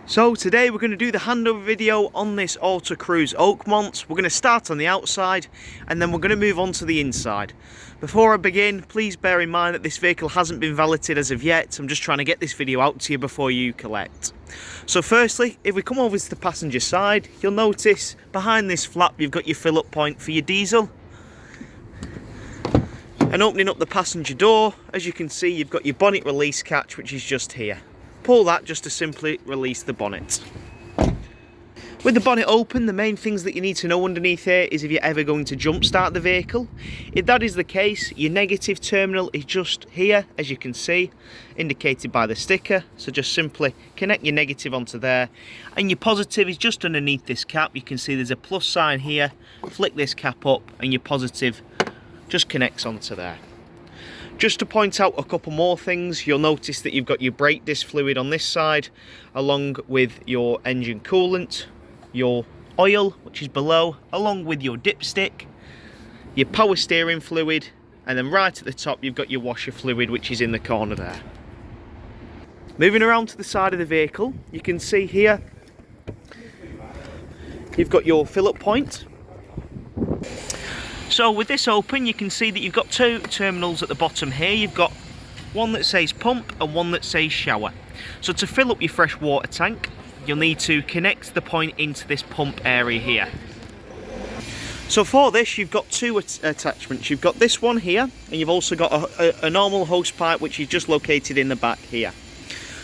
So today we're going to do the handover video on this Autocruise Oakmont. We're going to start on the outside and then we're going to move on to the inside. Before I begin, please bear in mind that this vehicle hasn't been valeted as of yet. I'm just trying to get this video out to you before you collect. So firstly, if we come over to the passenger side, you'll notice behind this flap you've got your fill up point for your diesel. And opening up the passenger door, as you can see, you've got your bonnet release catch, which is just here. Pull that just to simply release the bonnet. With the bonnet open, the main things that you need to know underneath here is if you're ever going to jump start the vehicle. If that is the case, your negative terminal is just here, as you can see, indicated by the sticker. So just simply connect your negative onto there, and your positive is just underneath this cap. You can see there's a plus sign here. Flick this cap up and your positive just connects onto there. Just to point out a couple more things, you'll notice that you've got your brake disc fluid on this side, along with your engine coolant, your oil, which is below, along with your dipstick, your power steering fluid, and then right at the top you've got your washer fluid, which is in the corner there. Moving around to the side of the vehicle, you can see here you've got your fill-up point. So with this open, you can see that you've got two terminals at the bottom here. You've got one that says pump and one that says shower. So to fill up your fresh water tank, you'll need to connect the point into this pump area here. So for this, you've got two attachments. You've got this one here, and you've also got a normal hose pipe, which is just located in the back here.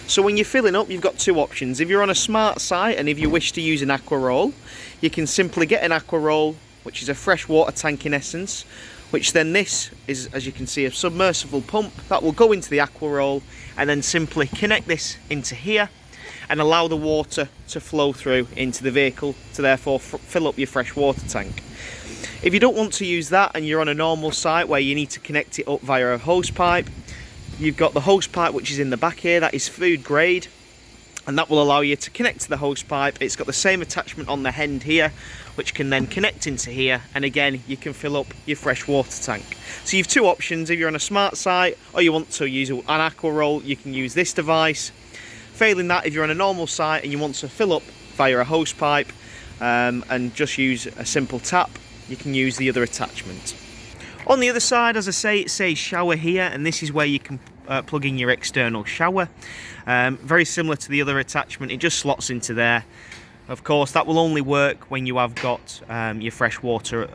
So when you're filling up, you've got two options. If you're on a smart site and if you wish to use an aqua roll, you can simply get an aqua roll, which is a fresh water tank in essence, which then this is, as you can see, a submersible pump that will go into the aqua roll and then simply connect this into here and allow the water to flow through into the vehicle to therefore fill up your fresh water tank. If you don't want to use that and you're on a normal site where you need to connect it up via a hose pipe, you've got the hose pipe which is in the back here. That is food grade, and that will allow you to connect to the hose pipe. It's got the same attachment on the end here, which can then connect into here, and again you can fill up your fresh water tank. So you've two options. If you're on a smart site or you want to use an aqua roll, you can use this device. Failing that, if you're on a normal site and you want to fill up via a hose pipe and just use a simple tap, you can use the other attachment. On the other side, as I say, it says shower here, and this is where you can plug in your external shower. Very similar to the other attachment, it just slots into there. Of course, that will only work when you have got your fresh water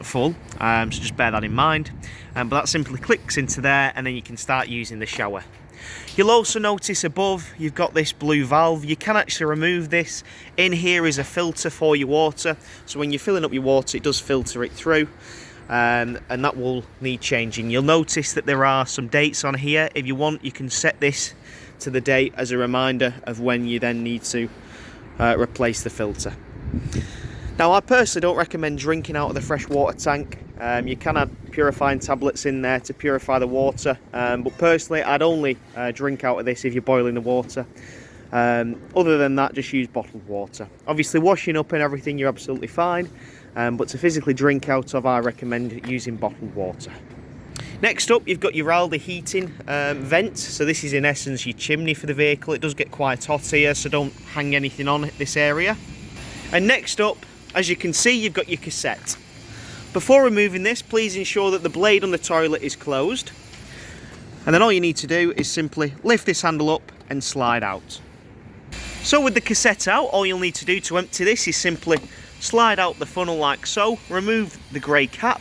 full, so just bear that in mind. But that simply clicks into there, and then you can start using the shower. You'll also notice above you've got this blue valve. You can actually remove this. In here is a filter for your water, so when you're filling up your water it does filter it through, and that will need changing. You'll notice that there are some dates on here. If you want, you can set this to the date as a reminder of when you then need to replace the filter. Now, I personally don't recommend drinking out of the fresh water tank. You can add purifying tablets in there to purify the water, but personally I'd only drink out of this if you're boiling the water. Other than that, just use bottled water. Obviously washing up and everything you're absolutely fine, but to physically drink out of, I recommend using bottled water. Next up, you've got your Alda heating vent. So this is in essence your chimney for the vehicle. It does get quite hot here, so don't hang anything on this area. And next up, as you can see, you've got your cassette. Before removing this, please ensure that the blade on the toilet is closed. And then all you need to do is simply lift this handle up and slide out. So with the cassette out, all you'll need to do to empty this is simply slide out the funnel like so, remove the grey cap,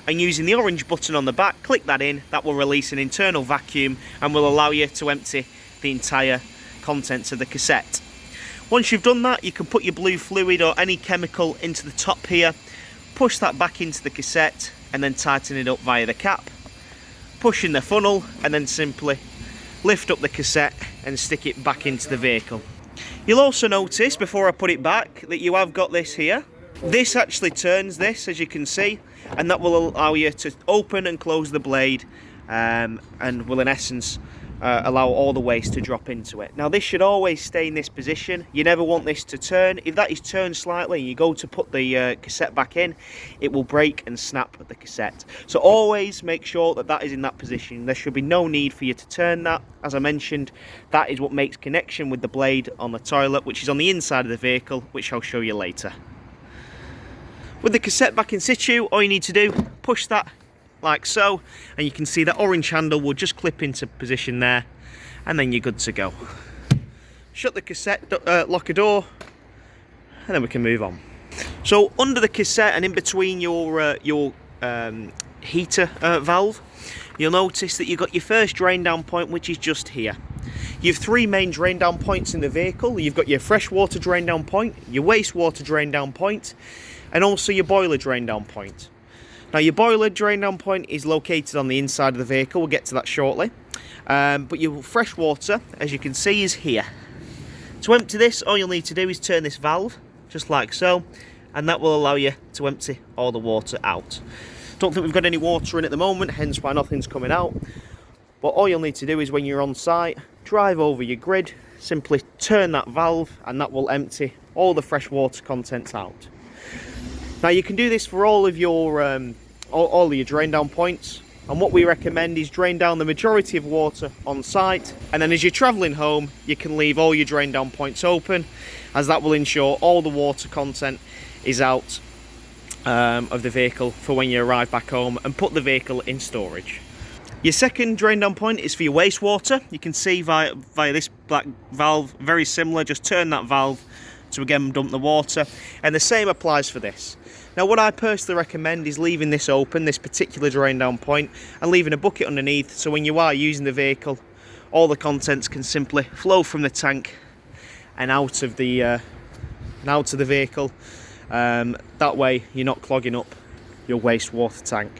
and using the orange button on the back, click that in. That will release an internal vacuum and will allow you to empty the entire contents of the cassette. Once you've done that, you can put your blue fluid or any chemical into the top here, push that back into the cassette and then tighten it up via the cap, push in the funnel and then simply lift up the cassette and stick it back into the vehicle. You'll also notice, before I put it back, that you have got this here. This actually turns this, as you can see, and that will allow you to open and close the blade and will in essence allow all the waste to drop into it. Now this should always stay in this position. You never want this to turn. If that is turned slightly and you go to put the cassette back in, it will break and snap the cassette. So always make sure that that is in that position. There should be no need for you to turn that. As I mentioned, that is what makes connection with the blade on the toilet, which is on the inside of the vehicle, which I'll show you later. With the cassette back in situ, all you need to do, push that like so, and you can see that orange handle will just clip into position there, and then you're good to go. Shut the cassette locker door, and then we can move on. So under the cassette and in between your heater valve, you'll notice that you've got your first drain down point, which is just here. You have three main drain down points in the vehicle. You've got your freshwater drain down point, your wastewater drain down point, and also your boiler drain down point. Now your boiler drain down point is located on the inside of the vehicle, we'll get to that shortly. But your fresh water, as you can see, is here. To empty this, all you'll need to do is turn this valve, just like so, and that will allow you to empty all the water out. Don't think we've got any water in at the moment, hence why nothing's coming out. But all you'll need to do is when you're on site, drive over your grid, simply turn that valve, and that will empty all the fresh water contents out. Now you can do this for all of your drain down points, and what we recommend is drain down the majority of water on site, and then as you're travelling home you can leave all your drain down points open, as that will ensure all the water content is out of the vehicle for when you arrive back home and put the vehicle in storage. Your second drain down point is for your wastewater. You can see via this black valve, very similar, just turn that valve to again dump the water, and the same applies for this. Now what I personally recommend is leaving this open, this particular drain down point, and leaving a bucket underneath, so when you are using the vehicle, all the contents can simply flow from the tank and out of the vehicle. That way you're not clogging up your wastewater tank.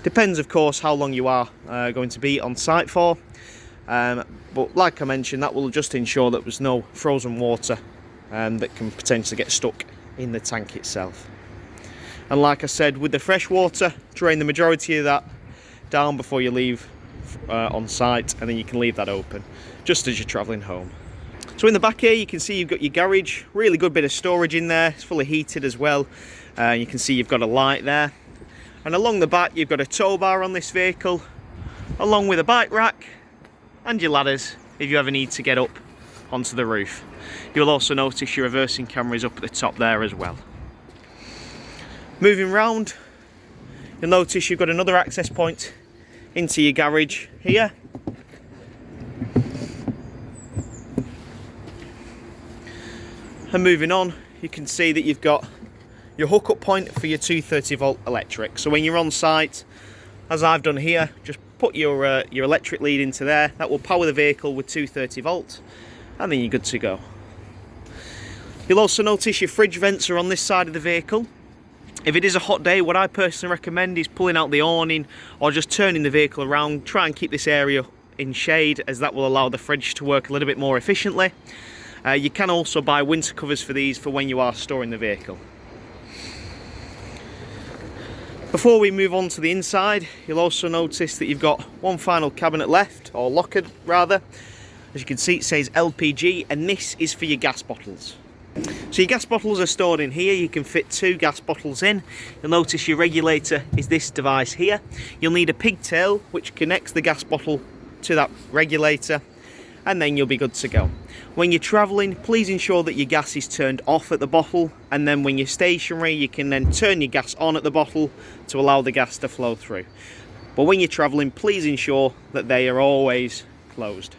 Depends of course how long you are going to be on site for, but like I mentioned, that will just ensure that there's no frozen water that can potentially get stuck in the tank itself. And like I said, with the fresh water, drain the majority of that down before you leave on site, and then you can leave that open just as you're travelling home. So in the back here you can see you've got your garage, really good bit of storage in there, it's fully heated as well. You can see you've got a light there, and along the back you've got a tow bar on this vehicle, along with a bike rack and your ladders if you ever need to get up onto the roof. You'll also notice your reversing camera is up at the top there as well. Moving round, you'll notice you've got another access point into your garage here. And moving on, you can see that you've got your hookup point for your 230 volt electric. So when you're on site, as I've done here, just put your electric lead into there. That will power the vehicle with 230 volt, and then you're good to go. You'll also notice your fridge vents are on this side of the vehicle. If it is a hot day, what I personally recommend is pulling out the awning or just turning the vehicle around. Try and keep this area in shade, as that will allow the fridge to work a little bit more efficiently. You can also buy winter covers for these for when you are storing the vehicle. Before we move on to the inside, you'll also notice that you've got one final cabinet left, or locker rather. As you can see, it says LPG, and this is for your gas bottles. So your gas bottles are stored in here. You can fit 2 gas bottles in. You'll notice your regulator is this device here. You'll need a pigtail which connects the gas bottle to that regulator, and then you'll be good to go. When you're travelling, please ensure that your gas is turned off at the bottle, and then when you're stationary you can then turn your gas on at the bottle to allow the gas to flow through. But when you're travelling, please ensure that they are always closed.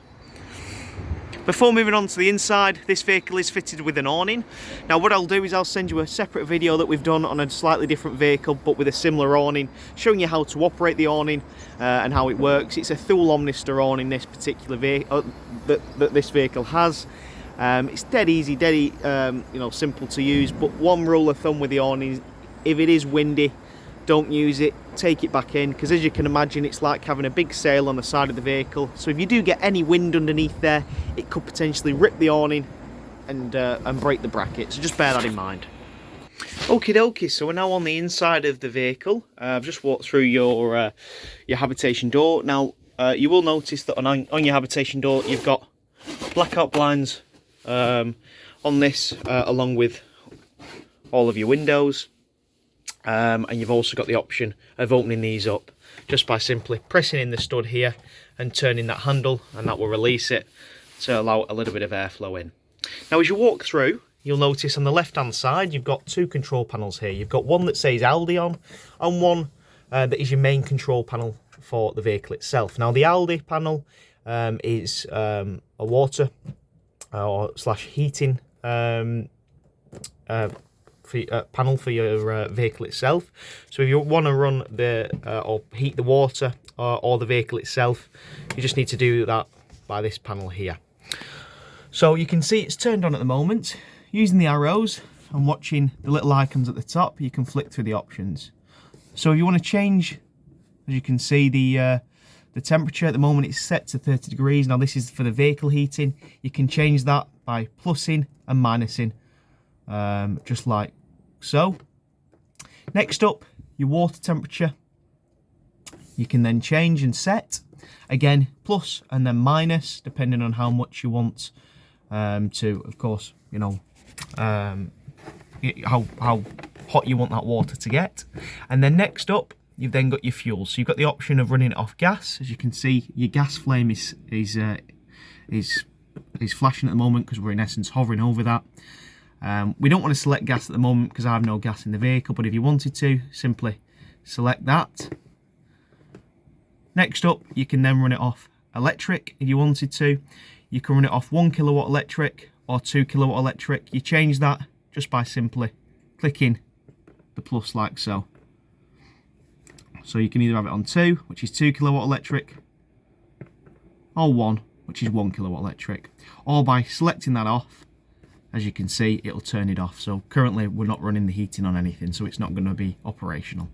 Before moving on to the inside, this vehicle is fitted with an awning. Now what I'll do is I'll send you a separate video that we've done on a slightly different vehicle but with a similar awning, showing you how to operate the awning and how it works. It's a Thule Omnister awning, this particular vehicle that this vehicle has. It's dead easy, simple to use, but one rule of thumb with the awning, if it is windy, don't use it, take it back in, because as you can imagine it's like having a big sail on the side of the vehicle. So if you do get any wind underneath there, it could potentially rip the awning and break the bracket, so just bear that in mind. Okie dokie, so we're now on the inside of the vehicle. I've just walked through your habitation door. Now you will notice that on your habitation door you've got blackout blinds on this, along with all of your windows, and you've also got the option of opening these up just by simply pressing in the stud here and turning that handle, and that will release it to allow a little bit of airflow in. Now as you walk through, you'll notice on the left hand side you've got two control panels here. You've got one that says Aldi on, and one that is your main control panel for the vehicle itself. Now the Aldi panel is a water or slash heating panel for your vehicle itself. So if you want to run the or heat the water or the vehicle itself, you just need to do that by this panel here. So you can see it's turned on at the moment. Using the arrows and watching the little icons at the top, you can flick through the options. So if you want to change, as you can see, the temperature at the moment is set to 30 degrees. Now this is for the vehicle heating. You can change that by plussing and minusing, just like so. Next up, your water temperature. You can then change and set. Again, plus and then minus, depending on how much you want to, of course, you know, how hot you want that water to get. And then next up, you've then got your fuel. So you've got the option of running it off gas. As you can see, your gas flame is flashing at the moment because we're in essence hovering over that. We don't want to select gas at the moment because I have no gas in the vehicle, but if you wanted to, simply select that. Next up, you can then run it off electric if you wanted to. You can run it off 1 kilowatt electric or 2 kilowatt electric. You change that just by simply clicking the plus like so. So you can either have it on 2, which is 2 kilowatt electric, or 1, which is 1 kilowatt electric. Or by selecting that off, as you can see, it'll turn it off. So currently we're not running the heating on anything, so it's not going to be operational.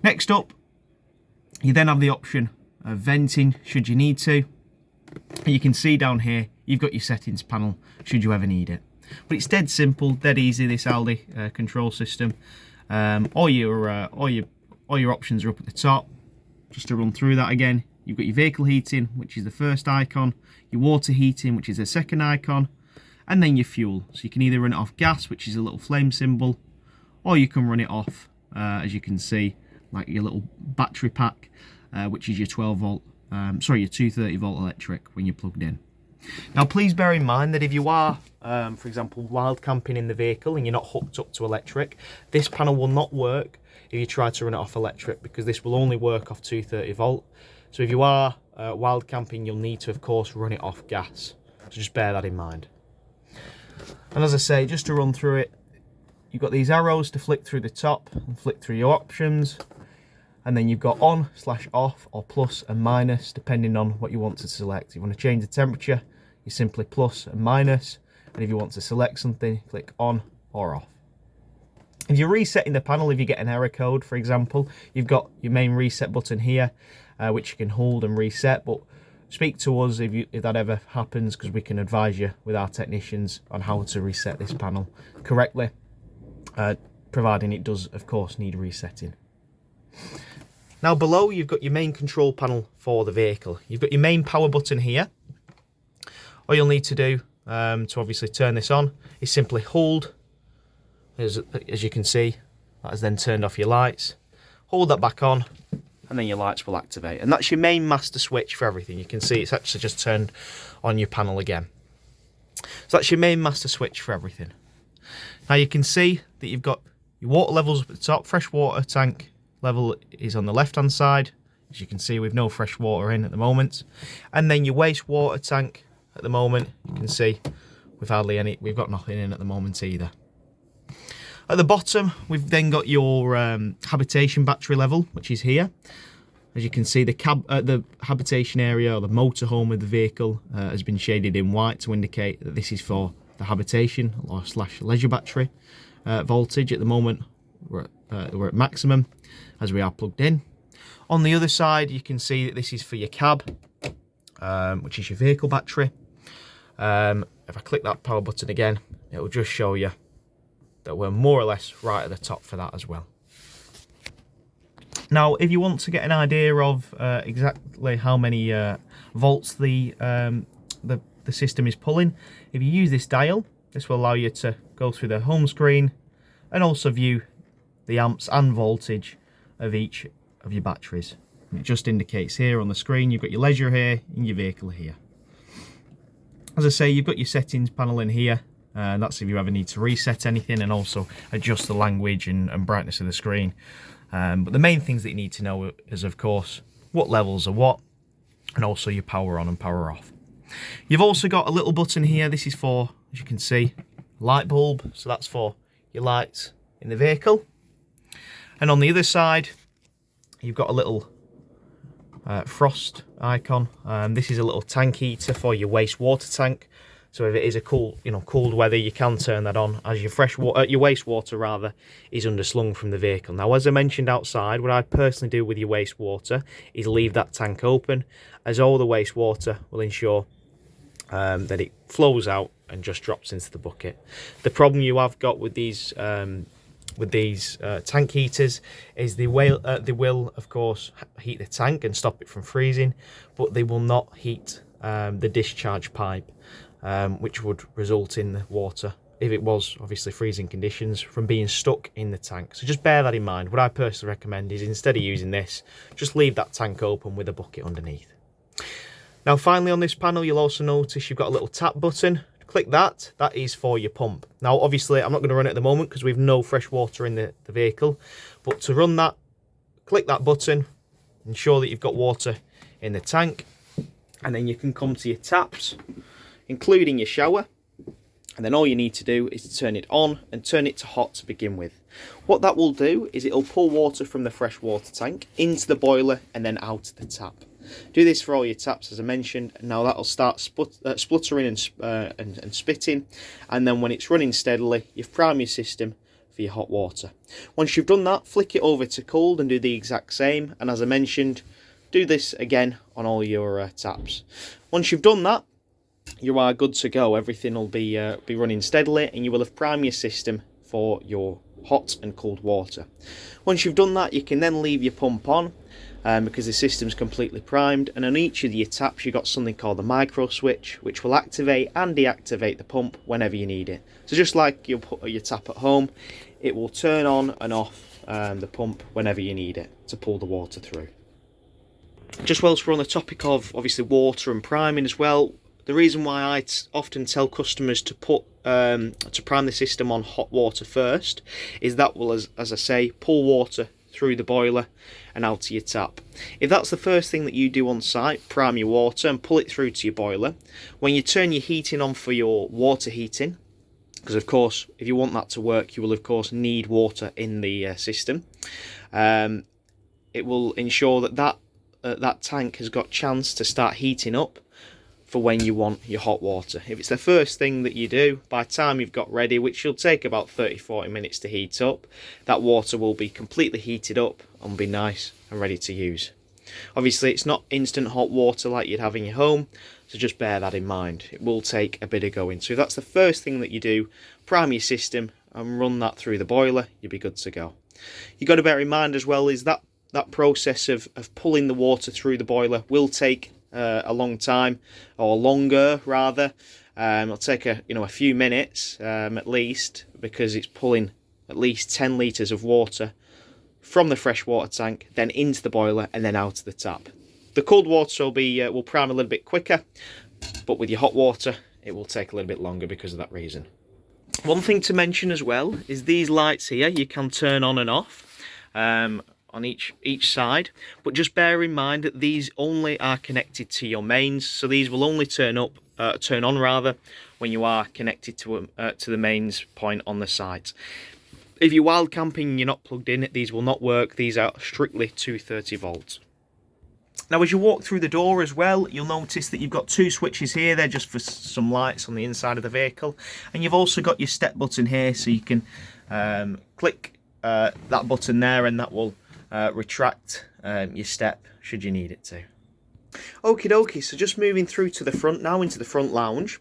Next up, you then have the option of venting should you need to. You can see down here, you've got your settings panel should you ever need it. But it's dead simple, dead easy, this Aldi control system. All your options are up at the top. Just to run through that again, you've got your vehicle heating, which is the first icon, your water heating, which is the second icon, and then your fuel. So you can either run it off gas, which is a little flame symbol, or you can run it off, as you can see, like your little battery pack, which is your 12 volt, your 230 volt electric when you're plugged in. Now please bear in mind that if you are, for example, wild camping in the vehicle and you're not hooked up to electric, this panel will not work if you try to run it off electric, because this will only work off 230 volt. So if you are wild camping, you'll need to, of course, run it off gas. So just bear that in mind. And as I say, just to run through it, you've got these arrows to flick through the top and flick through your options. And then you've got on slash off or plus and minus, depending on what you want to select. If you want to change the temperature, you simply plus and minus. And if you want to select something, click on or off. If you're resetting the panel, if you get an error code, for example, you've got your main reset button here, which you can hold and reset. But speak to us if that ever happens, because we can advise you with our technicians on how to reset this panel correctly, providing it does, of course, need resetting. Now below, you've got your main control panel for the vehicle. You've got your main power button here. All you'll need to do to obviously turn this on is simply hold. As you can see, that has then turned off your lights. Hold that back on, and then your lights will activate. And that's your main master switch for everything. You can see it's actually just turned on your panel again. So that's your main master switch for everything. Now you can see that you've got your water levels up at the top. Fresh water tank level is on the left hand side. As you can see, we've no fresh water in at the moment. And then your wastewater tank at the moment, you can see we've got nothing in at the moment either. At the bottom, we've then got your habitation battery level, which is here. As you can see, the habitation area, or the motorhome of the vehicle, has been shaded in white to indicate that this is for the habitation or slash leisure battery voltage. At the moment, we're at maximum as we are plugged in. On the other side, you can see that this is for your cab, which is your vehicle battery. If I click that power button again, it will just show you that we're more or less right at the top for that as well. Now, if you want to get an idea of exactly how many volts the system is pulling, if you use this dial, this will allow you to go through the home screen and also view the amps and voltage of each of your batteries. And it just indicates here on the screen, you've got your leisure here and your vehicle here. As I say, you've got your settings panel in here, and that's if you ever need to reset anything and also adjust the language and brightness of the screen. But the main things that you need to know is, of course, what levels are what, and also your power on and power off. You've also got a little button here. This is for, as you can see, light bulb. So that's for your lights in the vehicle. And on the other side, you've got a little frost icon. This is a little tank heater for your wastewater tank. So if it is a cold weather, you can turn that on as your your wastewater rather is underslung from the vehicle. Now, as I mentioned outside, what I personally do with your wastewater is leave that tank open, as all the wastewater will ensure that it flows out and just drops into the bucket. The problem you have got with these tank heaters is they will of course heat the tank and stop it from freezing, but they will not heat the discharge pipe, which would result in the water, if it was obviously freezing conditions, from being stuck in the tank. So just bear that in mind. What I personally recommend is, instead of using this, just leave that tank open with a bucket underneath. Now finally, on this panel, you'll also notice you've got a little tap button. Click that. That is for your pump. Now obviously I'm not going to run it at the moment because we've no fresh water in the vehicle, but to run that, click that button, ensure that you've got water in the tank, and then you can come to your taps, including your shower, and then all you need to do is to turn it on and turn it to hot to begin with. What that will do is it'll pull water from the fresh water tank into the boiler and then out the tap. Do this for all your taps, as I mentioned. Now that'll start spluttering and spitting, and then when it's running steadily, you've primed your system for your hot water. Once you've done that, flick it over to cold and do the exact same, and as I mentioned, do this again on all your taps. Once you've done that, you are good to go. Everything will be running steadily, and you will have primed your system for your hot and cold water. Once you've done that, you can then leave your pump on, because the system's completely primed, and on each of your taps you've got something called the micro switch, which will activate and deactivate the pump whenever you need it. So just like your tap at home, it will turn on and off the pump whenever you need it to pull the water through. Just whilst we're on the topic of obviously water and priming as well, the reason why I often tell customers to prime the system on hot water first is that will, as I say, pull water through the boiler and out to your tap. If that's the first thing that you do on site, prime your water and pull it through to your boiler, when you turn your heating on for your water heating, because of course if you want that to work, you will of course need water in the system, it will ensure that that tank has got chance to start heating up for when you want your hot water. If it's the first thing that you do, by the time you've got ready, which will take about 30-40 minutes to heat up, that water will be completely heated up and be nice and ready to use. Obviously it's not instant hot water like you'd have in your home, so just bear that in mind. It will take a bit of going. So if that's the first thing that you do, prime your system and run that through the boiler, you'll be good to go. You've got to bear in mind as well is that process of pulling the water through the boiler will take a long time, or longer rather. It'll take a few minutes at least, because it's pulling at least 10 litres of water from the fresh water tank, then into the boiler and then out of the tap. The cold water will prime a little bit quicker, but with your hot water it will take a little bit longer because of that reason. One thing to mention as well is these lights here you can turn on and off on each side, but just bear in mind that these only are connected to your mains, so these will only turn on rather when you are connected to the mains point on the site. If you're wild camping and you're not plugged in, these will not work. These are strictly 230 volts. Now as you walk through the door as well, you'll notice that you've got two switches here. They're just for some lights on the inside of the vehicle, and you've also got your step button here, so you can click that button there, and that will retract your step should you need it to. Okie dokie, so just moving through to the front now, into the front lounge.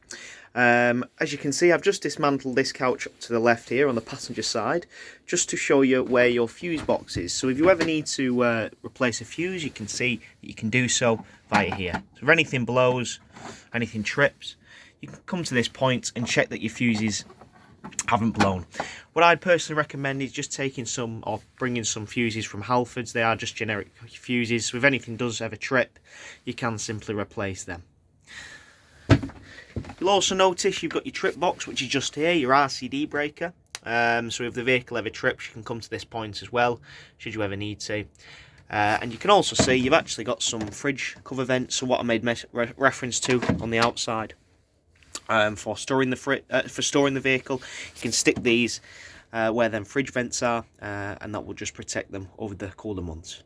As you can see, I've just dismantled this couch to the left here on the passenger side, just to show you where your fuse box is. So if you ever need to replace a fuse, you can see that you can do so via here. So if anything blows, anything trips, you can come to this point and check that your fuses haven't blown. What I'd personally recommend is just taking some or bringing some fuses from Halfords. They are just generic fuses, so if anything does ever trip, you can simply replace them. You'll also notice you've got your trip box, which is just here, your RCD breaker. So if the vehicle ever trips, you can come to this point as well, should you ever need to. And you can also see you've actually got some fridge cover vents, so what I made reference to on the outside. For storing the vehicle, you can stick these where them fridge vents are, and that will just protect them over the colder months.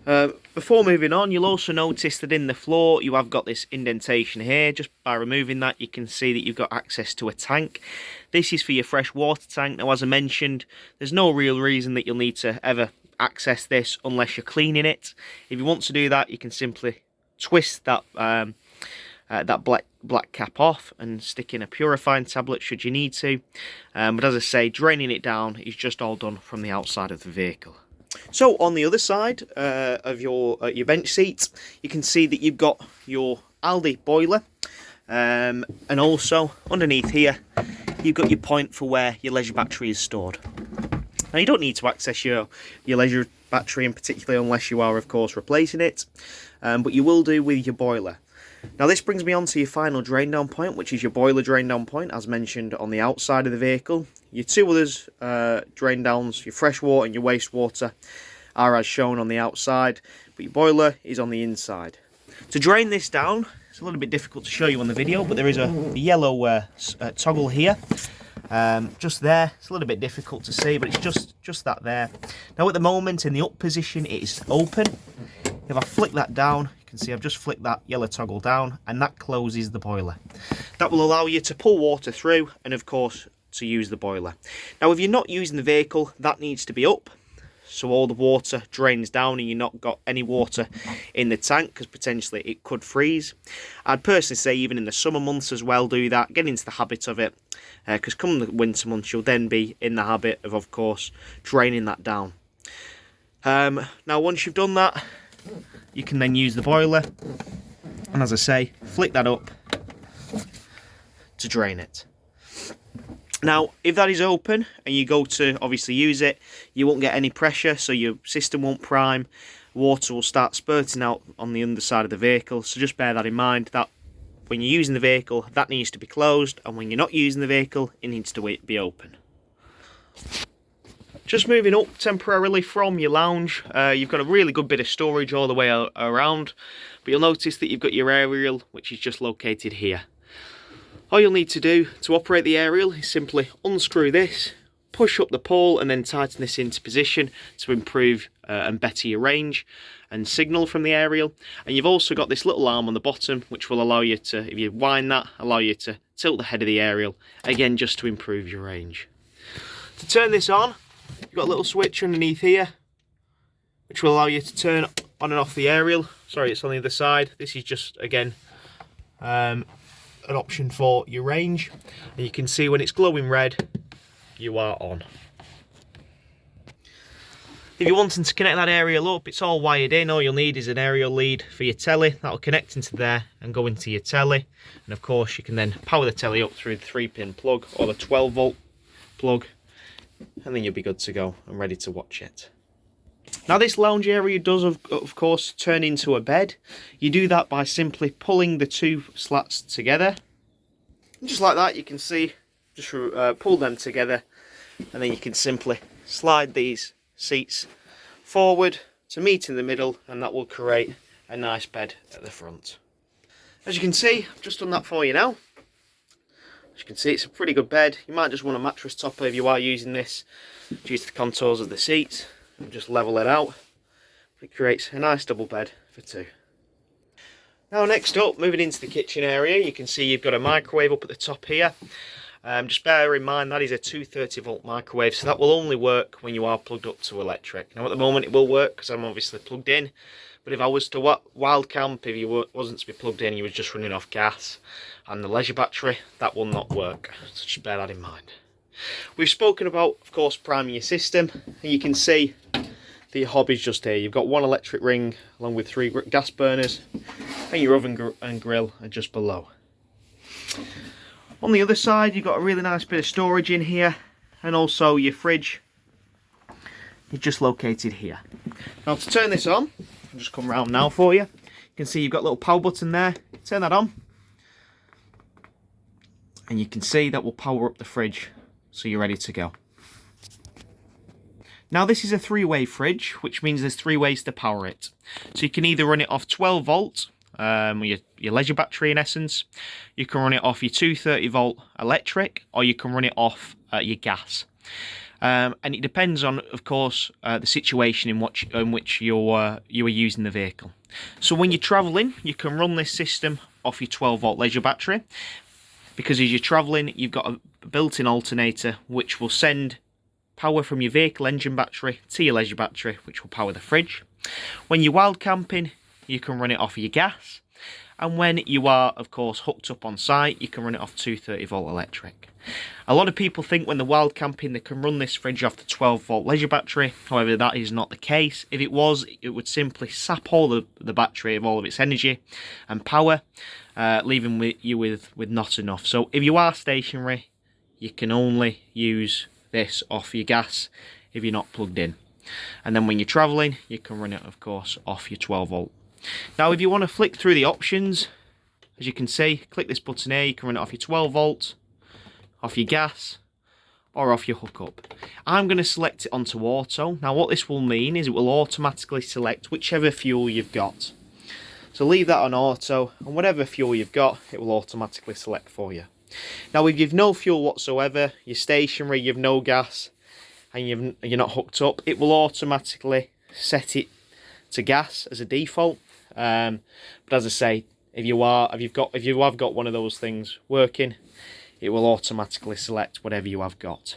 Before moving on, you'll also notice that in the floor you have got this indentation here. Just by removing that, you can see that you've got access to a tank. This is for your fresh water tank. Now, as I mentioned, there's no real reason that you'll need to ever access this unless you're cleaning it. If you want to do that, you can simply twist that that black cap off and stick in a purifying tablet should you need to. But as I say, draining it down is just all done from the outside of the vehicle. So on the other side of your bench seat, you can see that you've got your Aldi boiler, and also underneath here you've got your point for where your leisure battery is stored. Now, you don't need to access your leisure battery in particular unless you are, of course, replacing it, but you will do with your boiler. Now, this brings me on to your final drain down point, which is your boiler drain down point, as mentioned, on the outside of the vehicle. Your two others drain downs, your fresh water and your wastewater, are as shown on the outside, but your boiler is on the inside. To drain this down, it's a little bit difficult to show you on the video, but there is a yellow toggle here. Just there. It's a little bit difficult to see, but it's just that there. Now, at the moment, in the up position, it is open. If I flick that down, you can see I've just flicked that yellow toggle down, and that closes the boiler. That will allow you to pull water through and, of course, to use the boiler. Now, if you're not using the vehicle, that needs to be up, so all the water drains down and you've not got any water in the tank, because potentially it could freeze. I'd personally say even in the summer months as well, do that. Get into the habit of it, because come the winter months, you'll then be in the habit of course, draining that down. Now, once you've done that, you can then use the boiler, and as I say, flick that up to drain it. Now, if that is open and you go to obviously use it, you won't get any pressure, so your system won't prime. Water will start spurting out on the underside of the vehicle, so just bear that in mind, that when you're using the vehicle, that needs to be closed, and when you're not using the vehicle, it needs to be open. Just moving up temporarily from your lounge, you've got a really good bit of storage all the way around, but you'll notice that you've got your aerial, which is just located here. All you'll need to do to operate the aerial is simply unscrew this, push up the pole, and then tighten this into position to improve and better your range and signal from the aerial. And you've also got this little arm on the bottom, which will allow you to, if you wind that, allow you to tilt the head of the aerial, again just to improve your range. To turn this on, you've got a little switch underneath here, which will allow you to turn on and off the aerial. Sorry, it's on the other side. This is just, again, an option for your range, and you can see when it's glowing red, you are on. If you're wanting to connect that aerial up, it's all wired in. All you'll need is an aerial lead for your telly. That'll connect into there and go into your telly, and of course you can then power the telly up through the 3-pin plug or the 12-volt plug, and then you'll be good to go and ready to watch it. Now, this lounge area does of course turn into a bed. You do that by simply pulling the two slats together, and just like that, you can see, just pull them together, and then you can simply slide these seats forward to meet in the middle, and that will create a nice bed at the front. As you can see, I've just done that for you now. As you can see, it's a pretty good bed. You might just want a mattress topper if you are using this due to the contours of the seats. And just level it out. It creates a nice double bed for two. Now, next up, moving into the kitchen area, you can see you've got a microwave up at the top here. Just bear in mind that is a 230-volt microwave, so that will only work when you are plugged up to electric. Now, at the moment it will work because I'm obviously plugged in, But if I was to wild camp, if you wasn't to be plugged in, you was just running off gas and the leisure battery, that will not work. So just bear that in mind. We've spoken about, of course, priming your system, and you can see the hob is just here. You've got one electric ring along with 3 gas burners, and your oven and grill are just below. On the other side, you've got a really nice bit of storage in here, and also your fridge is just located here. Now to turn this on, I'll just come round now for you. You can see you've got a little power button there. Turn that on, and you can see that will power up the fridge, so you're ready to go. Now this is a 3-way fridge, which means there's 3 ways to power it. So you can either run it off 12 volt, your leisure battery in essence. You can run it off your 230 volt electric, or you can run it off your gas. And it depends on, of course, the situation in which you are using the vehicle. So when you're travelling, you can run this system off your 12 volt leisure battery, because as you're travelling, you've got a built-in alternator which will send power from your vehicle engine battery to your leisure battery, which will power the fridge. When you're wild camping, you can run it off your gas, and when you are, of course, hooked up on site, you can run it off 230 volt electric. A lot of people think when they're wild camping they can run this fridge off the 12 volt leisure battery. However, that is not the case. If it was, it would simply sap all the battery of all of its energy and power, leaving you with not enough. So if you are stationary, you can only use this off your gas if you're not plugged in. And then when you're travelling, you can run it, of course, off your 12 volt. Now if you want to flick through the options, as you can see, click this button here. You can run it off your 12 volt, off your gas, or off your hookup. I'm going to select it onto auto. Now what this will mean is it will automatically select whichever fuel you've got. So leave that on auto, and whatever fuel you've got, it will automatically select for you. Now if you've no fuel whatsoever, you're stationary, you've no gas, and you're not hooked up, it will automatically set it to gas as a default. But as I say, if you have got one of those things working, it will automatically select whatever you have got.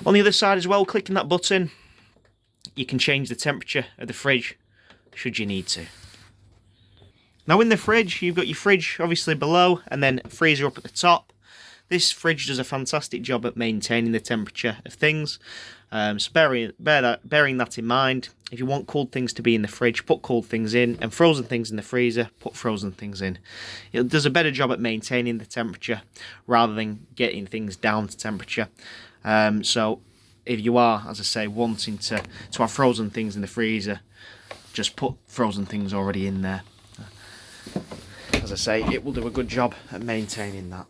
On the other side as well, clicking that button, you can change the temperature of the fridge should you need to. Now in the fridge, you've got your fridge obviously below, and then a freezer up at the top. This fridge does a fantastic job at maintaining the temperature of things. So bearing that in mind, if you want cold things to be in the fridge, put cold things in, and frozen things in the freezer, put frozen things in. It does a better job at maintaining the temperature rather than getting things down to temperature. So if you are, as I say, wanting to have frozen things in the freezer, just put frozen things already in there. As I say, it will do a good job at maintaining that.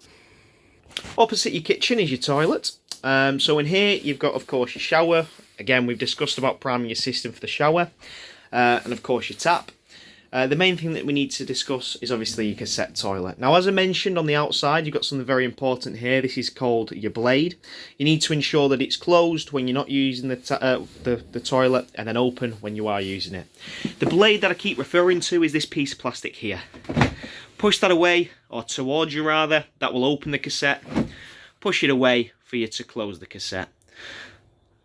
Opposite your kitchen is your toilet. So in here you've got, of course, your shower. Again, we've discussed about priming your system for the shower, and of course your tap. The main thing that we need to discuss is obviously your cassette toilet. Now, as I mentioned, on the outside you've got something very important here. This is called your blade. You need to ensure that it's closed when you're not using the toilet, and then open when you are using it. The blade that I keep referring to is this piece of plastic here. Push that away, or towards you rather, that will open the cassette. Push it away for you to close the cassette.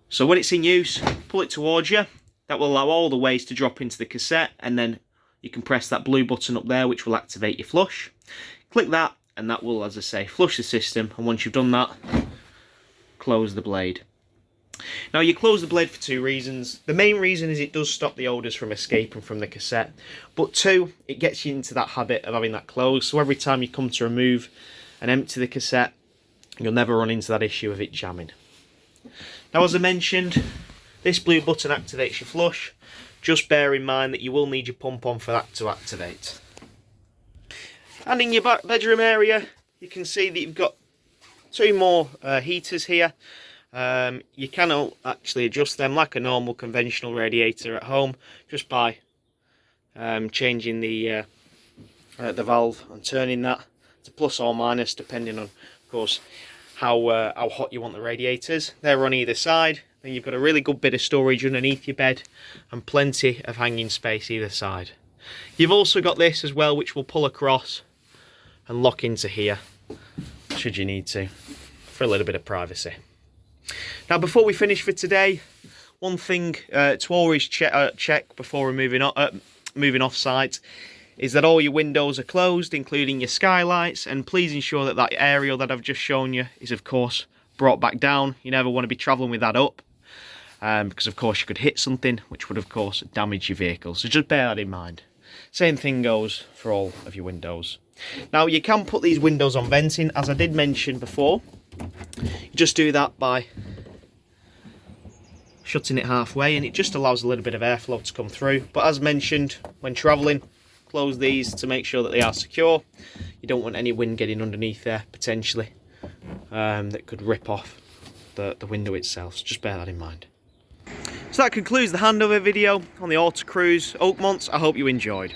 So when it's in use, pull it towards you. That will allow all the waste to drop into the cassette, and then you can press that blue button up there which will activate your flush. Click that, and that will, as I say, flush the system, and once you've done that, close the blade. Now you close the blade for 2 reasons. The main reason is it does stop the odours from escaping from the cassette, but 2, it gets you into that habit of having that closed, so every time you come to remove and empty the cassette, you'll never run into that issue of it jamming. Now, as I mentioned, this blue button activates your flush. Just bear in mind that you will need your pump on for that to activate. And in your bedroom area, you can see that you've got 2 more heaters here. You can actually adjust them like a normal conventional radiator at home, just by changing the valve and turning that to plus or minus, depending on, of course, how hot you want the radiators. They're on either side. Then you've got a really good bit of storage underneath your bed and plenty of hanging space either side. You've also got this as well, which will pull across and lock into here should you need to, for a little bit of privacy. Now, before we finish for today, one thing to always check before we're moving on, moving off site, is that all your windows are closed, including your skylights, and please ensure that that aerial that I've just shown you is of course brought back down. You never want to be travelling with that up, because of course you could hit something which would of course damage your vehicle, so just bear that in mind. Same thing goes for all of your windows. Now you can put these windows on venting, as I did mention before. You just do that by shutting it halfway, and it just allows a little bit of airflow to come through. But as mentioned, when travelling, close these to make sure that they are secure. You don't want any wind getting underneath there potentially, that could rip off the window itself, so just bear that in mind. So that concludes the handover video on the Autocruise Oakmont. I hope you enjoyed.